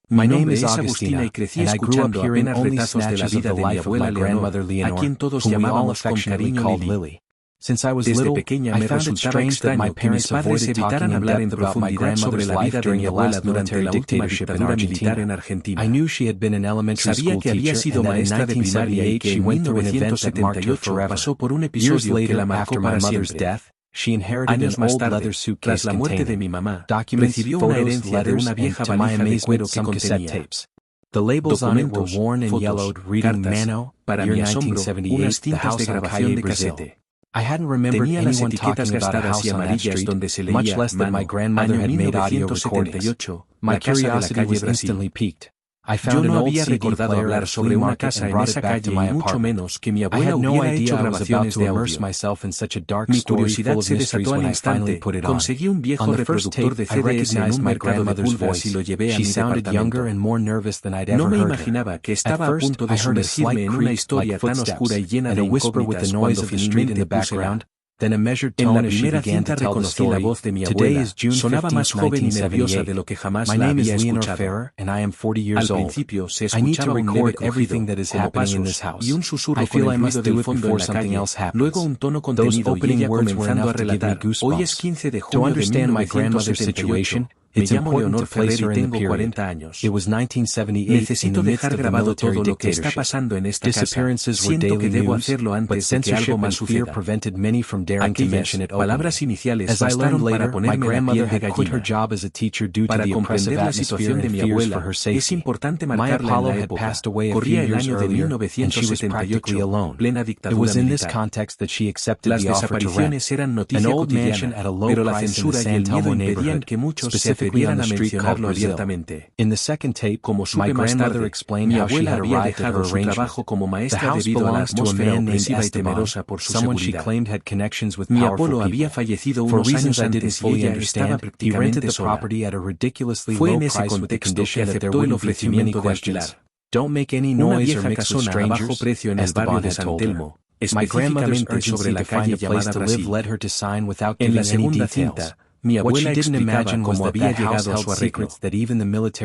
Mi nombre es Agustina y crecí escuchando apenas retazos de la vida de mi abuela Leonor, a quien todos llamábamos con cariño Lily. Desde pequeña me resultaba extraño que mis padres evitaran hablar en profundidad sobre la vida de mi abuela durante la última dictadura militar en Argentina. Sabía que había sido maestra de primaria y que en 1978 pasó por un episodio que la marcó para siempre. Años más tarde, tras la muerte de mi mamá, recibió una herencia de una vieja valija de cuero que contenía documentos, fotos, cartas, para mi asombro, unas cintas de grabación de casete. Tenía las etiquetas gastadas y amarillas donde se leía, año 1978, la casa de la calle Brasil. Yo no había recordado hablar sobre una casa en esa calle y mucho menos que mi abuela hubiera hecho grabaciones de audio. Mi curiosidad se desató al instante, conseguí un viejo reproductor de CDs en un mercado de pulgas y lo llevé a mi departamento. No me imaginaba que estaba a punto de sumergirme en una historia tan oscura y llena de incógnitas cuando finalmente puse en la primera cinta reconocí la voz de mi abuela. Sonaba más joven y nerviosa de lo que jamás la había escuchado. Al principio se escuchaba un leve crujido, como pasos, y un susurro con el ruido del fondo en la calle. Luego un tono contenido y ella comenzando a relatar. Hoy es 15 de junio de 1978. Me llamo Leonor Ferrer y tengo 40 años. Necesito dejar grabado todo lo que está pasando en esta casa. Siento que debo hacerlo antes de que algo más suceda. Aquellas palabras iniciales bastaron para ponerme la piel de gallina. Para comprender la situación de mi abuela, es importante marcarla en la época. Corría el año de 1978, plena dictadura militar. Las desapariciones eran noticia cotidiana, pero la censura y el miedo impedían que muchos se atrevieran a mencionarlo abiertamente. Como supe más tarde, mi abuela había dejado su trabajo como maestra debido a la atmósfera opresiva y temerosa por su seguridad. Mi abuelo había fallecido unos años antes y ella estaba prácticamente sola. Fue en ese contexto que aceptó el ofrecimiento de alquilar una vieja casona a bajo precio en el barrio de San Telmo, específicamente sobre la calle llamada Brasil. En la segunda cinta, mi abuela explicaba cómo había llegado a su arreglo.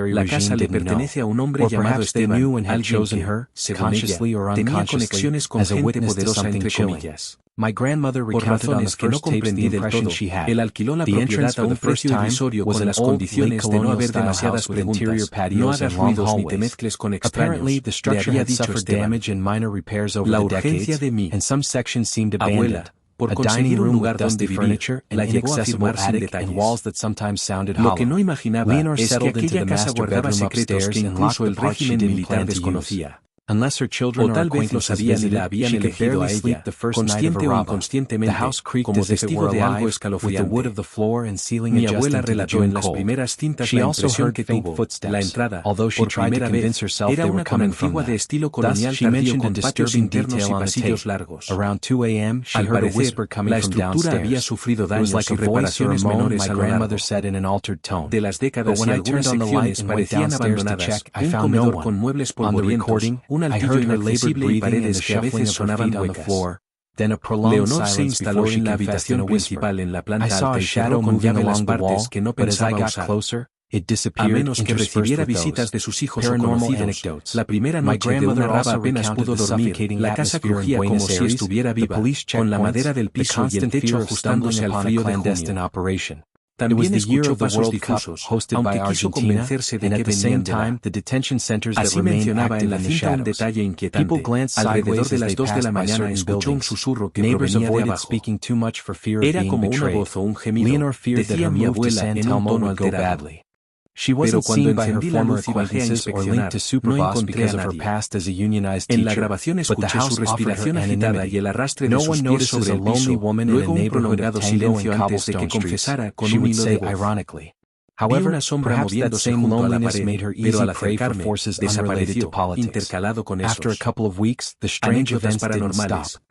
La casa le pertenece a un hombre llamado Esteban, alguien que, según ella, tenía conexiones con gente poderosa entre comillas. Por razones que no comprendí del todo, él alquiló la propiedad a un precio irrisorio con las condiciones de no haber demasiadas preguntas, no hagas ruidos ni te mezcles con extraños, le había dicho Esteban. La urgencia de mi abuela por conseguir un lugar donde vivir, la llevó a afirmar sin detalles. Lo que no imaginaba es que aquella casa guardaba secretos que incluso el régimen militar desconocía. O tal vez lo sabían y la habían elegido a ella, consciente o inconscientemente, como testigo de algo escalofriante. Mi abuela relató en las primeras cintas la impresión que tuvo. La entrada, por primera vez, era una cama antigua de estilo colonial tardío con patios internos y pasillos largos. Al parecer, la estructura había sufrido daños y reparaciones menores a lo largo de las décadas y algunas secciones parecían abandonadas. Un comedor con muebles polvorientos, un altillo inaccesible y paredes que a veces sonaban huecas. Leonor se instaló en la habitación principal en la planta alta y cerró con llave las partes que no pensaba usar. A menos que recibiera visitas de sus hijos o conocidos. La primera noche de una raba apenas pudo dormir. La casa crujía como si estuviera viva, con la madera del piso y el techo ajustándose al frío de junio. También escuchó pasos difusos, aunque quiso convencerse de que venían de la. Así mencionaba en la cinta un detalle inquietante. Alrededor de las 2 de la mañana escuchó un susurro que provenía de abajo. Era como una voz o un gemido, decía mi abuela en un tono alterado. Pero cuando encendí la luz y bajé a inspeccionar, no encontré a nadie. En la grabación escuché su respiración agitada y el arrastre de sus pies sobre el piso, luego un prolongado silencio antes de que confesara con un hilo de voz. Vi una sombra moviéndose junto a la pared, pero al acercarme, desapareció, intercalado con esos anécdotas paranormales.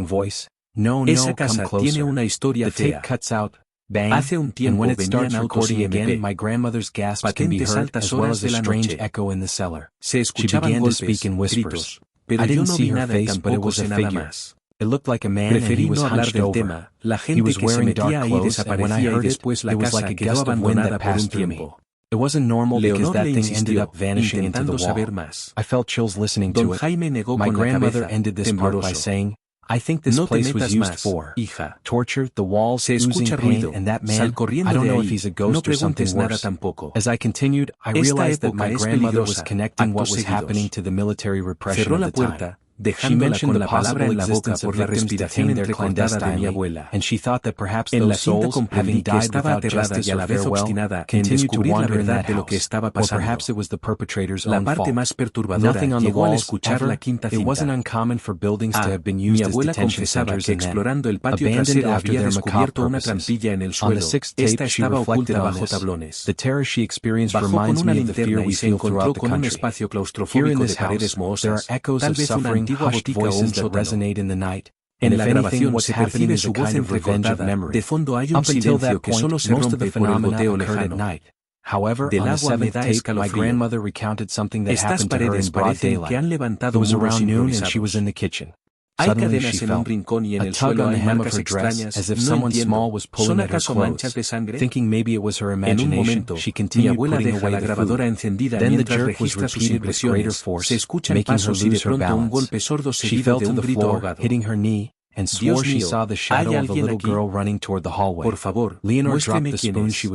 shaking voice. No, Esa no, come casa tiene closer. una historia The tape fea. cuts out. Bang. Hace un And tiempo when it starts venían autos recording y again, MP. my grandmother's gasps can be Patentes heard, altas as well horas as a de la strange noche. echo in the cellar. Se She escuchaban began to golpes, speak in whispers. gritos, pero I yo didn't no see vi her nada y face, but it tampoco was a sé nada figure. más. It looked like a man and he Preferí was no hablar hunched del over. tema. La He gente was que se wearing metía dark ahí clothes, and when I desaparecía y heard it, después la it was like casa a quedó gust of wind abandonada that por un passed through me. tiempo. It wasn't normal because Leonor that le thing ended insistió, up vanishing into the intentando saber wall. más. I felt chills listening Don to it. Jaime negó My con la grandmother cabeza, ended this part by tembloroso. saying, I think this No te place was metas used más, for hija. torture, the walls Se oozing escucha pain, ruido. and that Sal man, corriendo I don't de know ahí. if he's a No ghost or something preguntes nada worse. tampoco. As I continued, I Esta realized that época my es grandmother was peligrosa. connecting what Actos was seguidos. happening to the military repression Cerró of la the time. puerta, dejándola con la palabra en la boca por la respiración entrecortada de mi abuela. En la cinta comprendí que estaba aterrada y a la vez obstinada en descubrir la verdad de lo que estaba pasando. La parte más perturbadora llegó al escuchar la quinta cinta. Mi abuela confesaba que explorando el patio trasero había descubierto una trampilla en el suelo. Esta estaba oculta bajo tablones. Bajó con una linterna y se encontró con un espacio claustrofóbico de paredes mohosas, tal vez una antigua botica o un sótano. En la grabación se percibe su voz entrecortada, de fondo hay un silencio que solo se rompe por el goteo lejano. Del agua me da escalofrío. Estas paredes parecen que han levantado muros improvisados. Hay cadenas en un rincón y en el suelo hay marcas extrañas, no entiendo, ¿son acaso manchas de sangre? En un momento, mi abuela deja la grabadora encendida mientras registra sus impresiones, se escuchan pasos y de pronto un golpe sordo seguido de un grito ahogado. Dios mío, hay alguien aquí. Por favor, muéstreme quién es.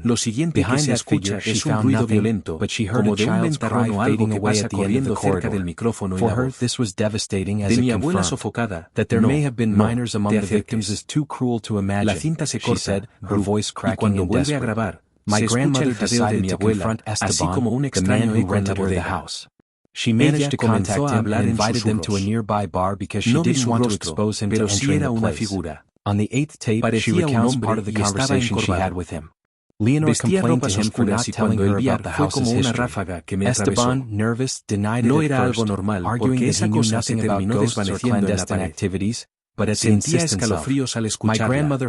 Lo siguiente que se escucha es un ruido violento, como de un ventarrón o algo que pasa corriendo cerca del micrófono y la voz. De mi abuela sofocada, no, te acerques. La cinta se corta, y cuando vuelve a grabar, se escucha el jadeo de mi abuela, así como un extraño eco en la bodega. Ella comenzó a hablar en susurros. No vi su rostro, pero sí era una figura. Parecía un hombre y estaba encorvado. Vestía ropas oscuras y cuando el día fue como una ráfaga que me atravesó. No era algo normal porque esa cosa se terminó desvaneciendo en la pared. Sentía escalofríos al escucharla.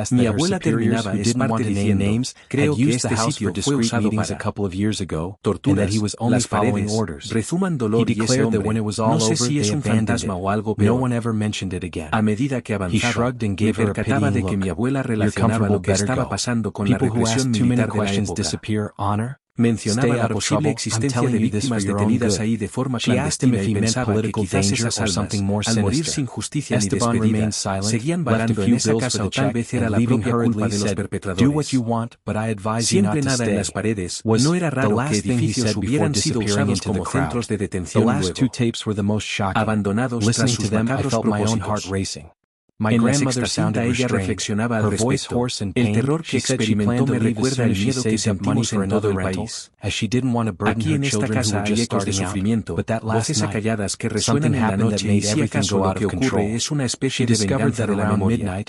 Mi abuela terminaba es parte diciendo, creo que este sitio fue usado para torturas, las paredes, rezuman dolor y ese hombre, no sé si es un fantasma o algo peor. A medida que avanzaba, me percataba de que mi abuela relacionaba lo que estaba pasando con la represión militar de la época. Mencionaba la posible existencia de víctimas detenidas ahí de forma clandestina y pensaba que quizás esas almas, al morir sin justicia ni despedida, seguían vagando en esa casa o tal vez era la propia culpa de los perpetradores. Siempre nada en las paredes, no era raro que edificios hubieran sido usados como centros de detención luego, abandonados tras sus macabros propósitos. En la sexta cinta ella reflexionaba al respecto. El terror que experimentó me recuerda el miedo que sentimos en todo el país. Aquí en esta casa hay ecos de sufrimiento, voces acalladas que resuenan en la noche y si acaso lo que ocurre es una especie de venganza de la memoria.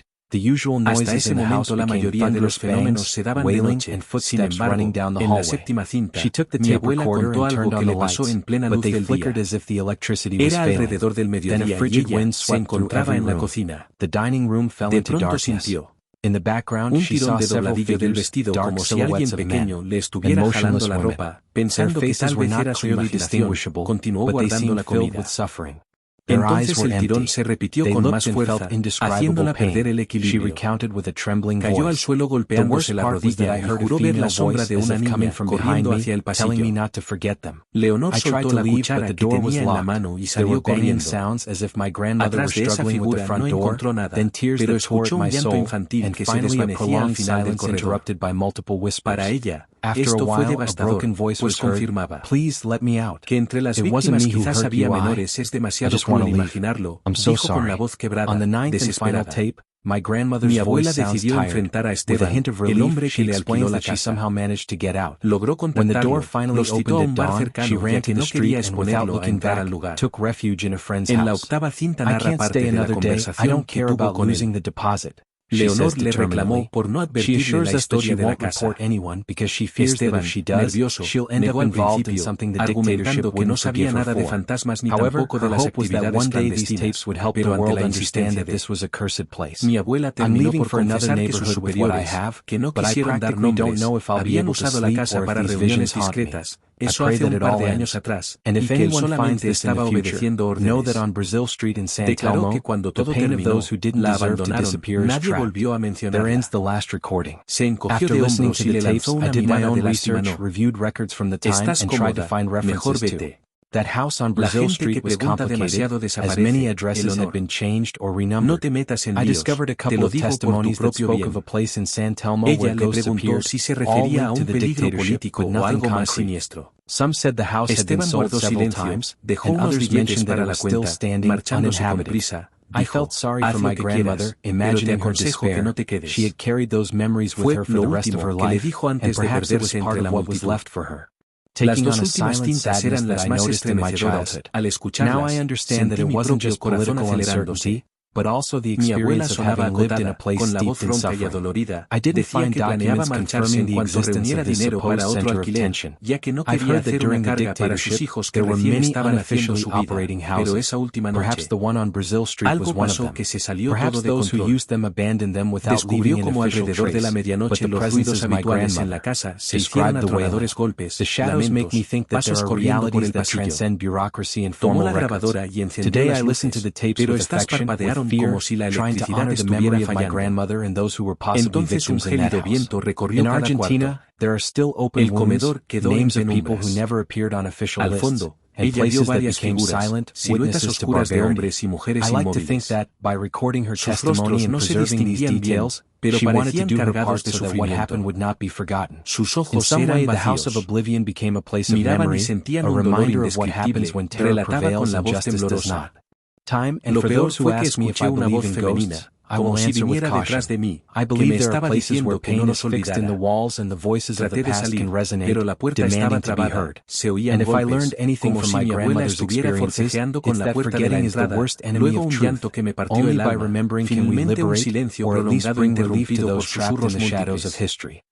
Hasta ese momento la mayoría de los fenómenos se daban de noche. Sin embargo, en la séptima cinta, mi abuela contó algo que le pasó en plena luz del día. Era alrededor del mediodía y ella se encontraba en la cocina. De pronto sintió un tirón de dobladillo del vestido como si alguien pequeño le estuviera jalando la ropa, pensando que tal vez era su imaginación, continuó guardando la comida. Entonces el tirón se repitió con más fuerza, haciéndola perder el equilibrio. Cayó al suelo golpeándose la rodilla y juró ver la sombra de una niña corriendo hacia el pasillo. Leonor soltó la cuchara que tenía en la mano y salió corriendo. Atrás de esa figura no encontró nada, pero escuchó un llanto infantil que se desvanecía al final del corredor. Para ella, esto fue devastador, pues confirmaba que entre las víctimas quizás había menores. Es demasiado cruel imaginarlo, dijo con la voz quebrada, desesperada. Mi abuela decidió enfrentar a Esteban, el hombre que le alquiló la casa. Logró contactarlo, lo citó a un bar cercano ya que no quería exponerlo a entrar al lugar. En la octava cinta narra parte de la conversación que tuvo con él. Leonor le reclamó por no advertirle la historia de la casa. Esteban, nervioso, negó al principio, argumentando que no sabía nada de fantasmas ni tampoco de las actividades clandestinas, pero ante la insistencia mi abuela terminó por confesar que sus superiores, que no quisieron dar nombres, habían usado la casa para reuniones discretas, eso hace un par de años atrás, y que él solamente estaba obedeciendo órdenes. Declaró que cuando todo terminó, la abandonaron, nadie volvió a mencionarla. Se encogió de hombros y le lanzó una mirada de lástima. No, estás cómoda, mejor vete. That house on La Brazil gente que Street was pregunta demasiado complicated, as many desaparece. El addresses had honor. been changed or No renumbered. te metas en I líos. discovered a Te couple lo of digo por tu testimonies that propio spoke of bien. a place in San Telmo Ella where le ghosts preguntó appeared, si se all refería a linked to un the peligro dictatorship, político but o nothing algo más concrete. siniestro. Some said the house had been Esteban sold guardó several silencio, times, dejó and unos others billetes mentioned that para it la was still cuenta, standing marchándose con uninhabited. prisa. I Dijo, felt sorry haz for lo my que grandmother, quieras, pero te imagining her aconsejo que despair. no te quedes. She had carried those memories with Fue her for lo the rest of último her que le life, dijo and antes de perhaps it was perderse part entre of la what was multitud. left for her. Las Taking dos on a últimas silent tintas sadness eran that las I más noticed in my estremecedoras. childhood. Al Now escucharlas, I understand that sentí it mi wasn't propio just corazón political acelerándose. uncertainty, but also the Mi abuela experience of sonaba having lived in a agotada, place con la voz steeped in ronca y suffering. adolorida. I didn't Decía find que planeaba documents marcharse confirming en the cuanto existence reuniera of this dinero para supposed otro center of alquiler, tension. ya que no I've quería heard that hacer una during the carga para sus dictatorship, hijos que there were recién many estaban haciendo unofficially su vida. operating Pero houses. esa última Perhaps noche, the one on Brazil Street was algo one of pasó them. que se salió Perhaps todo de those who control. used them abandoned them without Descubrió leaving an como official alrededor de la trace, but medianoche the los presence ruidos of my habituales en grandmother la casa se hicieron described the wailing. atronadores golpes, The shadows make me lamentos, think that there pasos are corriendo por realities el that pasillo. transcend bureaucracy and Tomó formal la records. grabadora y encendió Today I las listened to luces, the tapes pero with estas affection, with parpadearon fear, como si la trying to electricidad honor the estuviera memory of my fallando. grandmother and those who were possibly Entonces un victims in that gélido house. viento recorrió In cada Argentina, cuarto. there are still open El wounds, comedor quedó en names of people penumbras. who never appeared on official Al lists, fondo, and ella vio places that varias became figuras, silent siluetas witnesses to oscuras de barbarity. hombres y mujeres I like to think inmóviles. that, by recording her Sus testimony rostros and no se preserving these distinguían bien, details, pero she wanted to parecían do her cargados part de so that what happened sufrimiento. would not be forgotten. Sus In ojos some eran way, the House of vacíos. Oblivion became a place of Miraban y memory, sentían a un dolor reminder of what indescriptible, happens when terror relataba con prevails la and voz justice does temblorosa. not. Time, and Lo for peor those who fue que ask me if escuché I una believe voz in femenina, ghosts, I como will si answer with viniera caution. detrás de mí, I que believe me there are estaba places diciendo where que no pain los is fixed in the olvidara. walls and the voices of the Traté de past salir, can resonate, pero la puerta estaba demanding to be trabada, heard. se oían And if I golpes, learned anything como from si my mi abuela grandmother's estuviera experiences, forcejeando con it's la that puerta de la forgetting is the entrada, worst enemy luego of un truth. llanto que me partió Only el by alma, remembering can we finalmente un liberate, silencio or at least prolongado bring relief to interrumpido por those trapped in susurros the shadows of múltiples. history.